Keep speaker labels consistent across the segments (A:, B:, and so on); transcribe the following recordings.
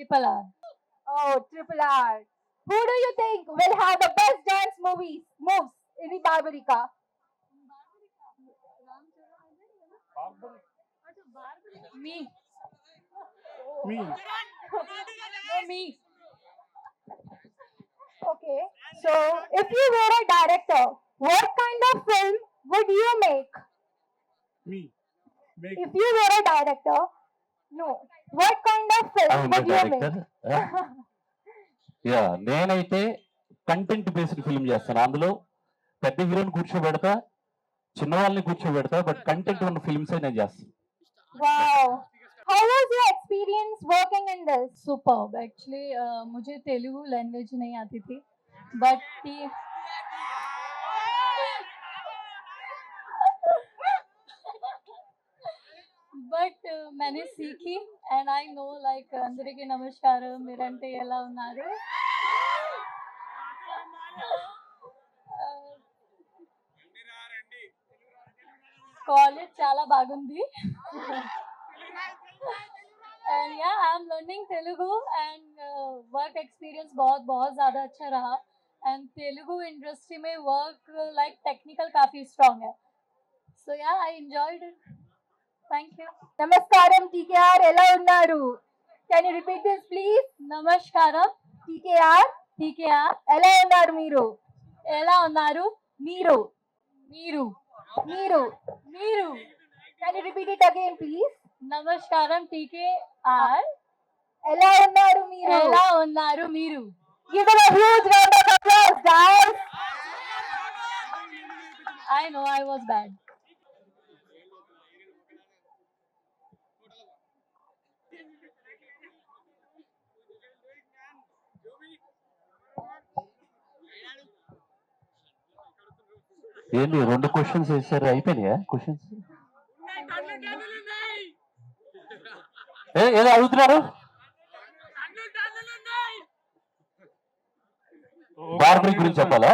A: Triple R.
B: Oh, Triple R. Who do you think will have the best dance moves in the Barbarica?
A: Me.
C: Me.
A: No, me.
B: Okay. So, if you were a director, what kind of film would you make?
C: Me. Make
B: If you were a director, no. What kind of film would you make?
D: Director yeah నేనైతే content based film చేస్తాను. అందులో పెద్ద హీరోని కూర్చోబెడతా, చిన్న వాళ్ళని కూర్చోబెడతా, but content ఉన్న films నేను చేస్తాను.
B: Wow. How was your experience working in this?
A: Superb. Actually, मुझे तेलुगु लैंग्वेज नहीं आती थी, बट मैंने सीखी एंड आई नो लाइक అందరికీ నమస్కారం మీరంటే ఎలా ఉన్నారు కాలేజ్ చాలా బాగుంది and yeah I'm learning Telugu and work experience बहुत बहुत ज़्यादा अच्छा रहा and Telugu industry में work like technical काफी strong है so yeah I enjoyed it thank you
B: Namaskaram TKR ఎలా ఉన్నారు? Can you repeat this please?
A: నమస్కారం
B: TKR
A: TKR
B: ఎలా ఉన్నారు మీరు?
A: ఎలా ఉన్నారు
B: మీరు
A: మీరు
B: మీరు
A: మీరు
B: Can you repeat it again please?
A: నమస్కారం TKR
B: ఎలా ఉన్నారు మీరు?
A: ఎలా ఉన్నారు మీరు
B: Give them a huge round of applause guys.
A: I know I was bad
D: ఏంటి 2 క్వశ్చన్స్ వేసారు, అయిపోయినాయా క్వశ్చన్స్? ఏదో అడుగుతున్నారు. బార్బరీ గురించి చెప్పాలా?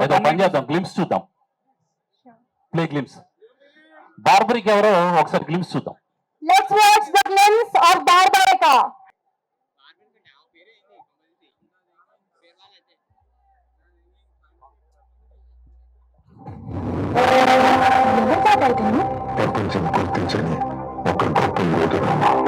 D: ఏదో పని చేద్దాం, గ్లిమ్స్ చూద్దాం. Play glimpse. బార్బరీకి ఎవరో ఒకసారి గ్లిమ్స్ చూద్దాం.
B: Let's watch the glimpse of Barbarica.
E: ప్రపంచం గుర్తించని ఒక గొప్ప యోధుడు కాదమ్మా.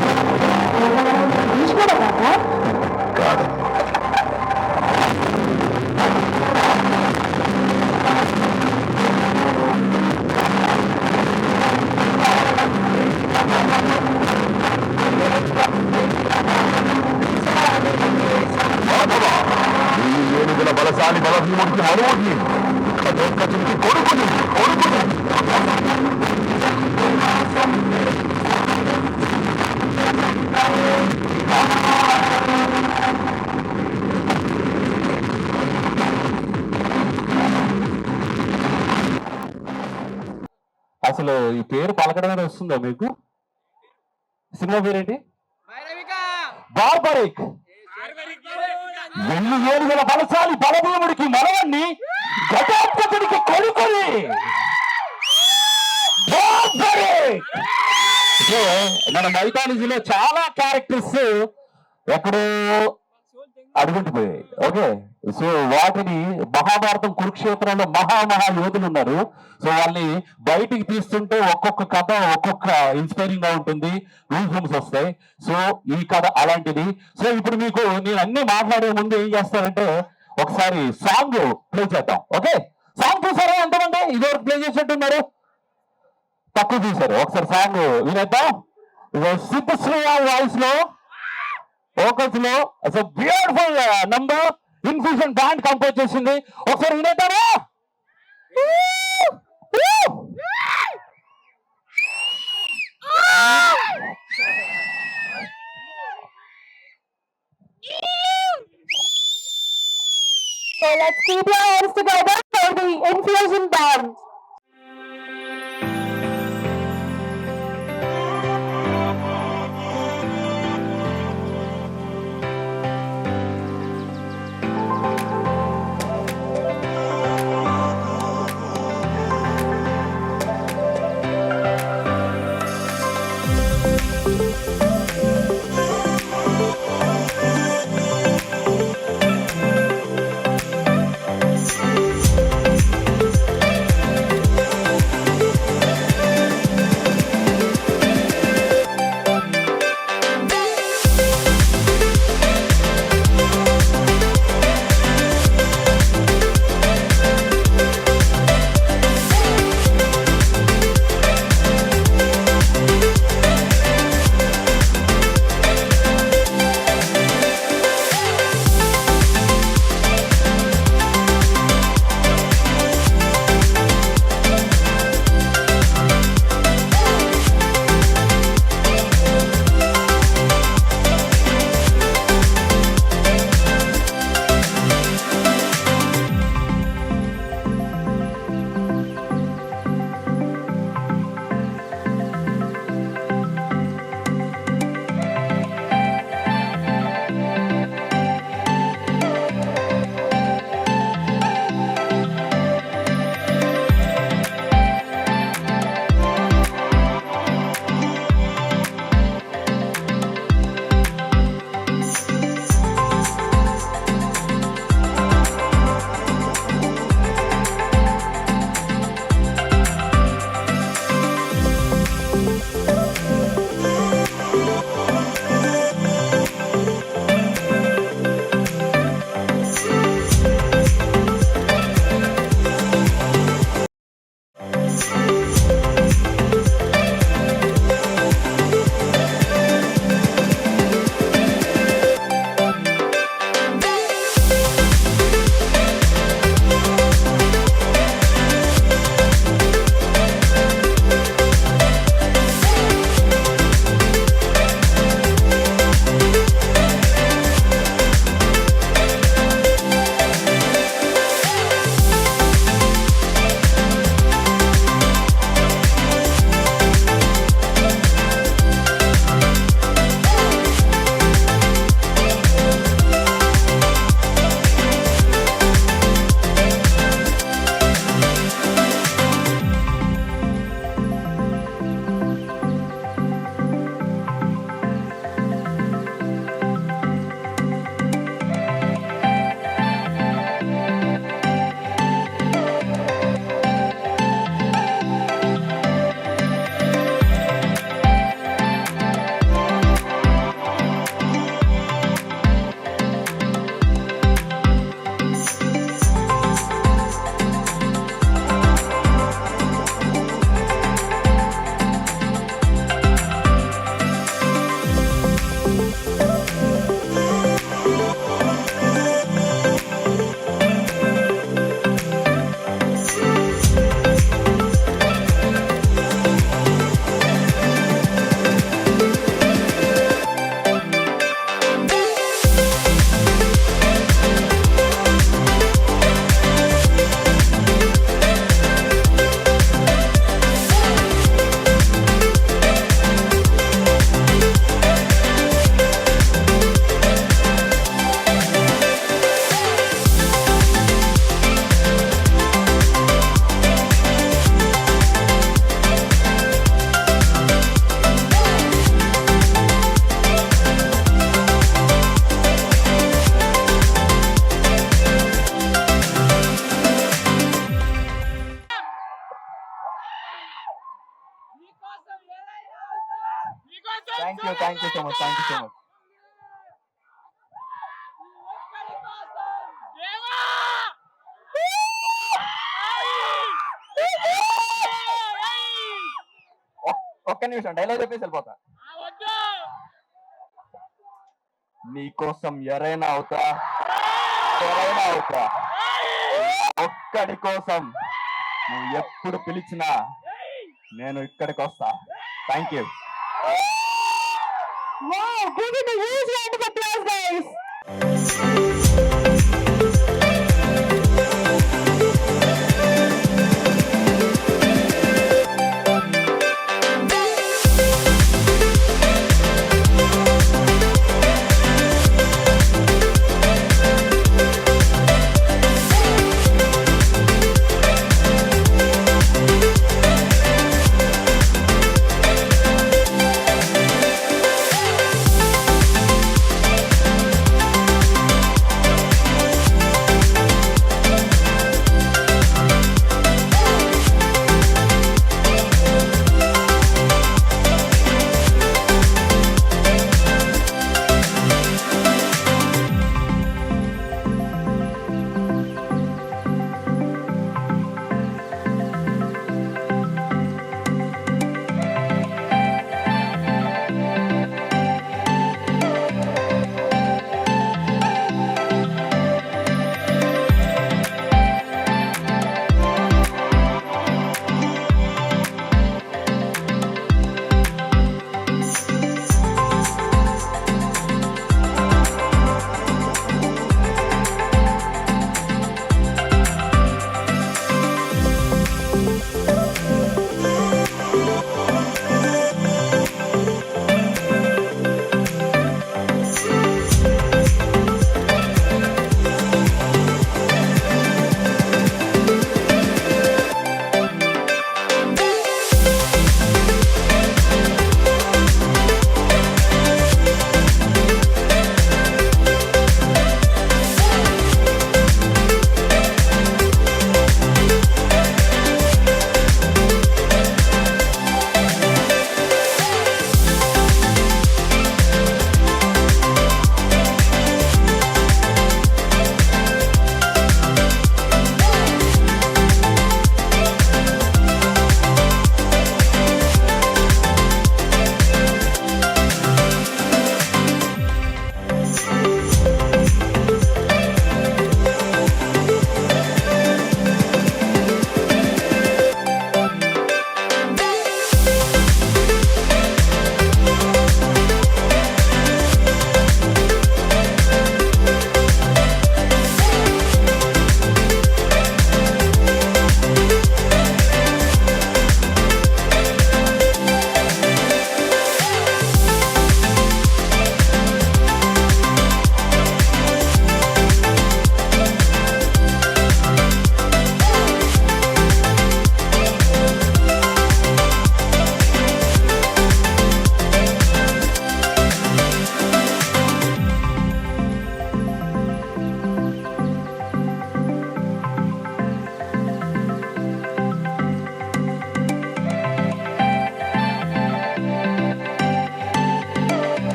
E: ఈ ఏనుగుల బలశాలి బలభీముడికి మనోజ్ఞి కథోత్కచుడికి కొడుకుని
D: అసలు ఈ పేరు పలకడమే వస్తుందా మీకు? సినిమా పేరేంటి? బార్బరిక్. 2 ఏనుగుల బలశాలి బలభీముడికి మనవణ్ణి ఘటోత్కచుడికి కొడుకుని బార్బరిక్. మన మైథాలజీలో చాలా క్యారెక్టర్స్ ఎక్కడో అడుగుంటుపోయాయి. ఓకే, సో వాటిని మహాభారతం కురుక్షేత్రంలో మహా యోధులు ఉన్నారు. సో వాళ్ళని బయటికి తీస్తుంటే ఒక్కొక్క కథ ఒక్కొక్క ఇన్స్పైరింగ్ గా ఉంటుంది, రూల్స్ వస్తాయి. సో ఈ కథ అలాంటిది. సో ఇప్పుడు మీకు నేను అన్ని మాట్లాడే ముందు ఏం చేస్తానంటే ఒకసారి సాంగ్ ప్లే చేద్దాం. ఓకే, సాంగ్ చూసారా ఎంతమంది? ఇదివరకు ప్లే చేసినట్టున్నారు, తక్కువ చూసారు. ఒకసారి సాంగ్ వినేద్దాం. సిద్ధ శ్రీరామ్ వాయిస్ లో, వోకల్స్ లో beautiful number infusion band compose చేసింది. ఒకసారి వినేద్దామా?
B: So let's keep your hands together for the Infusion Band.
D: Thank you so much ఒక్క నిమిషం డైలాగ్ చెప్పేసి వెళ్ళిపోతా. నీకోసం ఎరైనా అవుతా ఒక్కడి కోసం నువ్వు ఎప్పుడు పిలిచినా నేను ఇక్కడికి వస్తా. Thank you.
B: Wow, give it a huge round of applause, guys.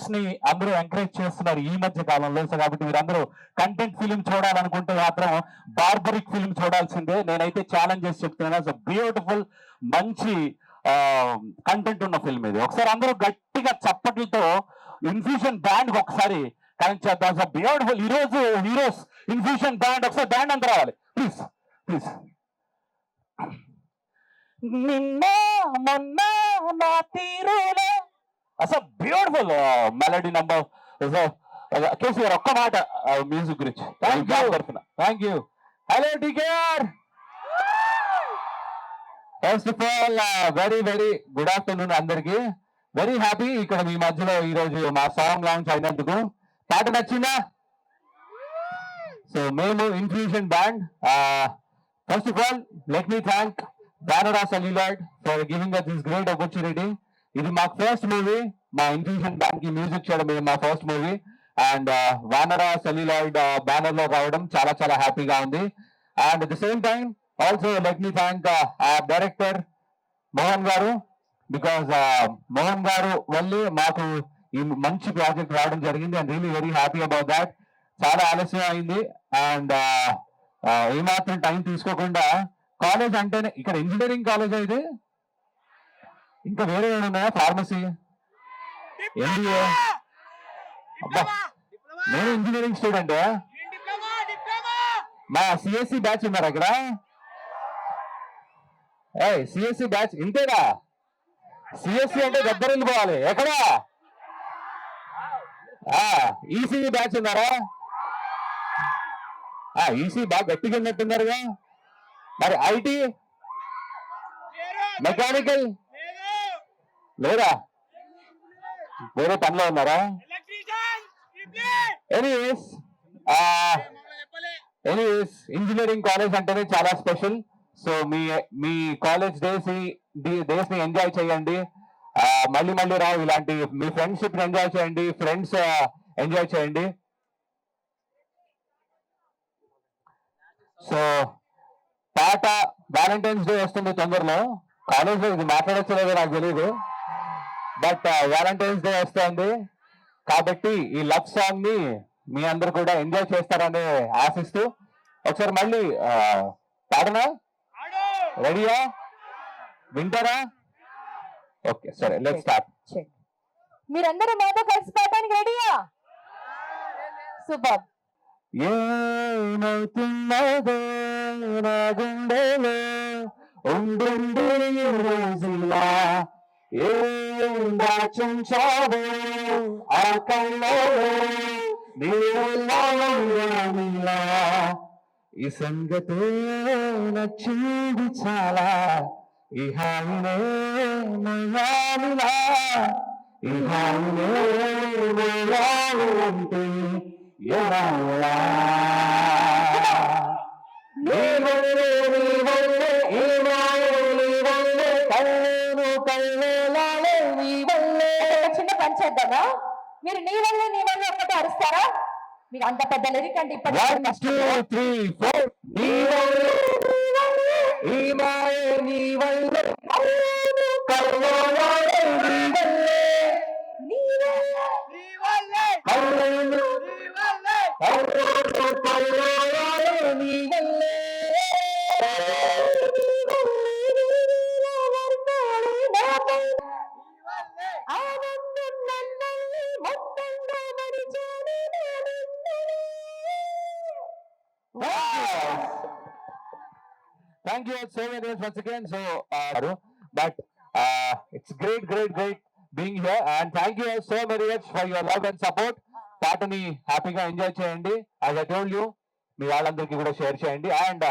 D: Shorts ని అందరూ ఎంకరేజ్ చేస్తున్నారు ఈ మధ్య కాలంలో. సో కాబట్టి మీరందరూ కంటెంట్ ఫిలిం చూడాలనుకుంటే మాత్రం బార్బరిక్ ఫిలిం చూడాల్సిందే. నేనైతే ఛాలెంజ్ చేసి చెప్తున్నాను. సో బ్యూటిఫుల్ మంచి కంటెంట్ ఉన్న ఫిల్మ్ ఇది. ఒకసారి అందరూ గట్టిగా చప్పట్లతో ఇన్ఫ్యూషన్ బ్యాండ్ ఒకసారి కనెక్ట్ చేద్దాం. సో బ్యూటిఫుల్ ఈ రోజు హీరోస్ ఇన్ఫ్యూషన్ బ్యాండ్, ఒకసారి బ్యాండ్ అంతా రావాలి ప్లీజ్ ప్లీజ్. నిన్న మొన్న నా తీరులే అసలు బ్యూటిఫుల్ మెలడీ నంబర్. కేసీ గారు ఒక్క మాట మ్యూజిక్ గురించి. Thank you. Hello TKR. First of all very very good afternoon అందరికి. వెరీ హ్యాపీ ఇక్కడ మీ మధ్యలో ఈ రోజు మా సాంగ్ లాంచ్ అయినందుకు. పాట నచ్చిందా? సో మేము infusion band. First of all let me thank Vanara Celluloid for giving us this great opportunity. ఇది మా ఫస్ట్ మూవీ, మా ఇన్ఫ్యూషన్ బ్యాండ్ కి మ్యూజిక్ చేయడం ఇది మా first movie. And Vanara Celluloid banner లో రావడం చాలా చాలా హ్యాపీగా ఉంది. And at the same time also let me thank director Mohan గారు, బికాస్ మోహన్ గారు వల్లే మాకు ఈ మంచి ప్రాజెక్ట్ రావడం జరిగింది. And really very happy about that. చాలా ఆలస్యం అయింది అండ్ ఏమాత్రం టైం తీసుకోకుండా కాలేజ్ అంటేనే ఇక్కడ ఇంజనీరింగ్ కాలేజ్ అయితే ఇంకా వేరే ఉన్నాయా? Pharmacy, MBA. అబ్బా నేను ఇంజనీరింగ్ స్టూడెంట్. మా సిఎస్సి బ్యాచ్ ఉన్నారు అక్కడ. CSC batch ఇంతేగా. సిఎస్సి అంటే దగ్గర వెళ్ళిపోవాలి. ఎక్కడ? ఈసీఈ బ్యాచ్ ఉన్నారా? ఈసీ బాగా గట్టిగా ఉన్నట్టున్నారుగా. మరి ఐటీ, మెకానికల్ లేరా? వేరే పనిలో ఉన్నారా? ఎనీవేస్ ఇంజనీరింగ్ కాలేజ్ అంటేనే చాలా స్పెషల్. సో మీ కాలేజ్ డేస్ ని ఎంజాయ్ చేయండి. మళ్ళీ మళ్ళీ రావు ఇలాంటి. మీ ఫ్రెండ్షిప్ ఎంజాయ్ చేయండి, ఫ్రెండ్స్ ఎంజాయ్ చేయండి. సో పాట వ్యాలంటైన్స్ డే వస్తుంది తొందరలో. కాలేజ్ లో ఇది మాట్లాడచ్చలేదో నాకు తెలియదు, బట్ వ్యాలంటైన్స్ డే వస్తుంది కాబట్టి ఈ లవ్ సాంగ్ ని మీ అందరు కూడా ఎంజాయ్ చేస్తారని ఆశిస్తూ ఒకసారి మళ్ళీ పాడనా? రెడీయా? వింటారా? ఓకే సరే, లెట్స్ స్టార్ట్.
B: మీరందరూ మాతో కలిసి పాడడానికి రెడీయా? సూపర్.
D: ఏమవుతున్నదో నా గుండెలో ఉండుండి రోజులా, ఏం దాచుంచావో ఆ కళ్ళలో నీలా. ఈ సంగతే నచ్చింది చాలా, ఈ హాయినే మయాలిలా, ఈ హాయినే మయాలి అంటే ఎలా?
B: చిన్న పని చేద్దామా? మీరు నీ వల్ల ఒక్కటి అరుస్తారా? మీరు అంత పెద్ద లిరిక్ అంటే ఇప్పటి
D: 1 2 3 4 నీ వల్లే ఈ మాయే నీ వల్లే కల్లోలాలే నీ వల్లే
B: నీ వల్లే
D: కల్లోలు కల్లోలు కల్లోలాలే నీ వల్లే. Thank you so very much once again. So, but it's great being here, and thank you so very much for your love and support. పాటని హ్యాపీగా ఎంజాయ్ చేయండి. యాజ్ ఐ టోల్డ్ యూ, మీ వాళ్ళందరికీ కూడా షేర్ చేయండి. And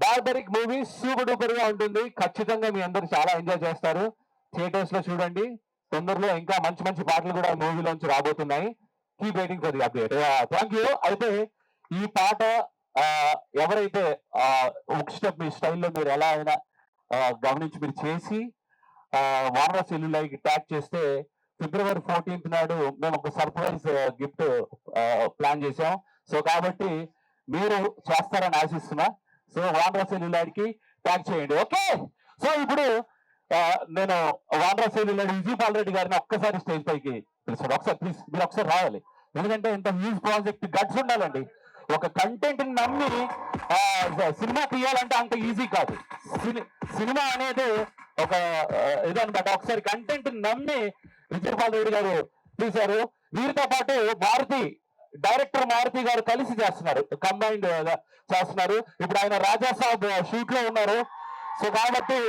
D: barbaric movie super duper గా ఉంటుంది. ఖచ్చితంగా మీ అందరూ చాలా ఎంజాయ్ చేస్తారు. థియేటర్స్ లో చూడండి. తొందరలో ఇంకా మంచి మంచి పాటలు కూడా మూవీలోంచి రాబోతున్నాయి. Keep waiting for the update. Thank you. అయితే ఈ పాట ఎవరైతే ఒక స్టెప్ మీ స్టైల్లో మీరు ఎలా అయినా గమనించి మీరు చేసి వానరా సెల్యులాయిడ్కి ట్యాగ్ చేస్తే February 14th నాడు మేము ఒక సర్ప్రైజ్ గిఫ్ట్ ప్లాన్ చేసాం. సో కాబట్టి మీరు చేస్తారని ఆశిస్తున్నా. సో వానరా సెల్యులాయిడ్కి ట్యాగ్ చేయండి. ఓకే. సో ఇప్పుడు నేను వానరా సెల్యులాయిడ్ విజయపాల్ రెడ్డి గారిని ఒక్కసారి స్టేజ్ పైకి పిలుస్తాడు. ఒకసారి ప్లీజ్ మీరు ఒకసారి రావాలి. ఎందుకంటే ఇంత హ్యూజ్ ప్రాజెక్ట్ గట్స్ ఉండాలండి. ఒక కంటెంట్ నమ్మి సినిమా తీయాలంటే అంత ఈజీ కాదు. సినిమా అనేది ఒక ఇదనమాట. ఒకసారి కంటెంట్ నమ్మి విజయపాల్ రెడ్డి గారు తీశారు. వీరితో పాటు మారుతి డైరెక్టర్ మారుతి గారు కలిసి చేస్తున్నారు, కంబైన్డ్ చేస్తున్నారు. ఇప్పుడు ఆయన రాజాసాబ్ షూట్ లో ఉన్నారు. సో కాబట్టి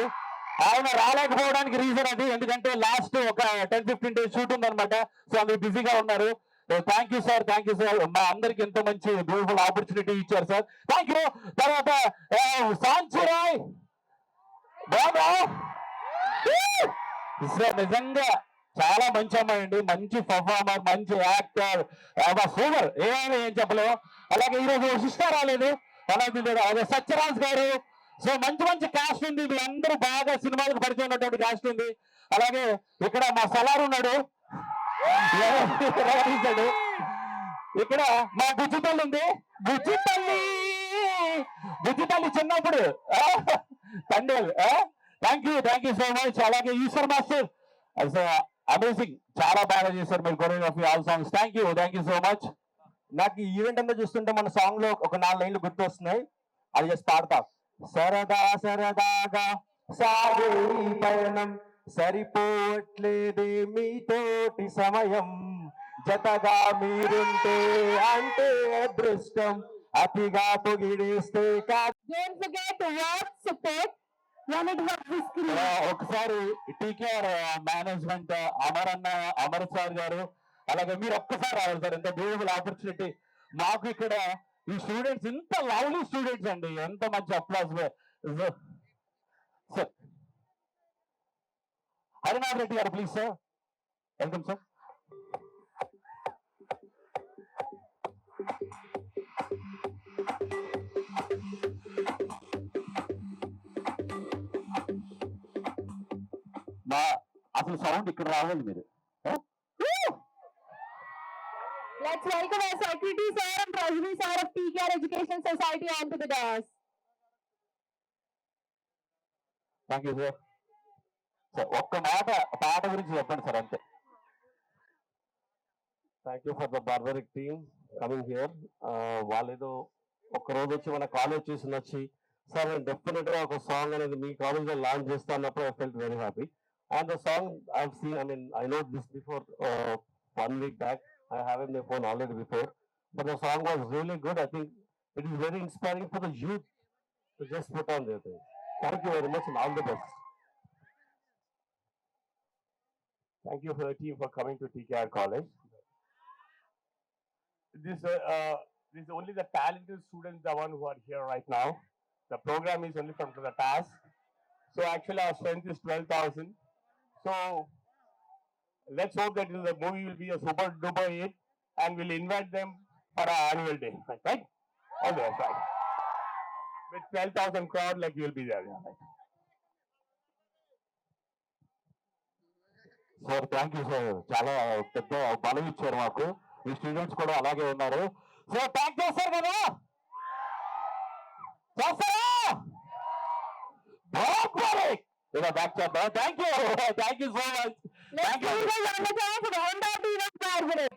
D: ఆయన రాలేకపోవడానికి రీజన్ అది, ఎందుకంటే లాస్ట్ ఒక 10-15 డేస్ షూట్ ఉందన్నమాట. సో అందుకు బిజీగా ఉన్నారు. Thank you sir, thank you sir. మా అందరికి ఎంతో మంచి బ్యూటిఫుల్ ఆపర్చునిటీ ఇచ్చారు సార్. Thank you. తర్వాత సాంచురాయ్ బాబా సార్ నిజంగా చాలా మంచి అమ్మాయి అండి, మంచి పర్ఫార్మర్, మంచి యాక్టర్, సూపర్. ఏమైనా ఏం చెప్పలేము. అలాగే ఈరోజు శిష్ట రాలేదు, అలాగే సత్యరాజ్ గారు. సో మంచి మంచి కాస్ట్ ఉంది. వీళ్ళందరూ బాగా సినిమాలకు పరిచయం ఉన్నటువంటి కాస్ట్ ఉంది. అలాగే ఇక్కడ మా సలార్ ఉన్నాడు, ఇక్కడ మా బుజ్జితల్లి ఉంది. బుజ్జితల్లి చిన్నప్పుడు తండ్రి. Thank you so much. అలాగే ఈశ్వర్ మాస్టర్ అమేజింగ్, చాలా బాగా చేశారు మీరు choreography, all songs. Thank you so much.
F: నాకు ఈ ఈవెంట్ అంతా చూస్తుంటే మన సాంగ్ లో ఒక 4 లైన్లు గుర్తు వస్తున్నాయి. అది జస్ట్ పాడతా. సరదా సరదాగా సాగే ఈ పయనం, సరిపోవట్లేదే మీతోటి సమయం, జతగా మీరుంటే అంటే అదృష్టం, అతిగా పొగిడేస్తే కాదు.
B: Don't forget to watch, support, when it was the screen.
D: ఒకసారి టీకేఆర్ మేనేజ్మెంట్ అమర్ సార్ గారు, అలాగే మీరు ఒక్కసారి రావాలి సార్. ఎంత బ్యూటిఫుల్ ఆపర్చునిటీ మాకు ఇక్కడ. ఈ స్టూడెంట్స్ ఇంత లవ్లీ స్టూడెంట్స్ అండి, ఎంత మంచి అప్లాస్. సార్ హరినాథ్ రెడ్డి గారు ప్లీజ్ సార్, వెల్కమ్ సార్. అసలు సౌండ్ ఇక్కడ రావాలి మీరు.
B: Let's welcome our Secretary Sir and Treasury Sir of TKR Education Society onto the dais.
D: Thank you sir. Sir ఒక్క మాట పాట గురించి చెప్పండి సార్ అంతే.
F: Thank you for the barbaric team coming here. వాళ్ళేదో ఒక రోజు వచ్చి మన కాలేజ్ చూసి వచ్చి సార్ నేను డెఫినెట్ గా ఒక సాంగ్ అనేది మీ కాలేజ్ లో లాంచ్ చేస్తా అన్నప్పుడు I felt very happy. And the song I seen, I know this before 1 week back. I have it in my phone already before, but the song was really good. I think it is very inspiring for the youth to just put on their thing. Thank you very much and all the best.
E: Thank you for the team for coming to TKR College. This is only the talented students, the one who are here right now. The program is only from the task. So actually our strength is 12,000. So let's hope that the movie will be a super duper hit and we'll invite them for our annual day. Right? Okay, that's right. With 12,000 crowd, like you'll be there. Right?
D: Sir thank you sir. చాలా పెద్ద బలం ఇచ్చారు మాకు. మీ students కూడా అలాగే ఉన్నారు. So thank చేస్తారు కదా, చేస్తారా? బ్యాక్ చేద్దాం. Thank you so much.
B: Let's give a round of applause for the Honda team of Barbaric.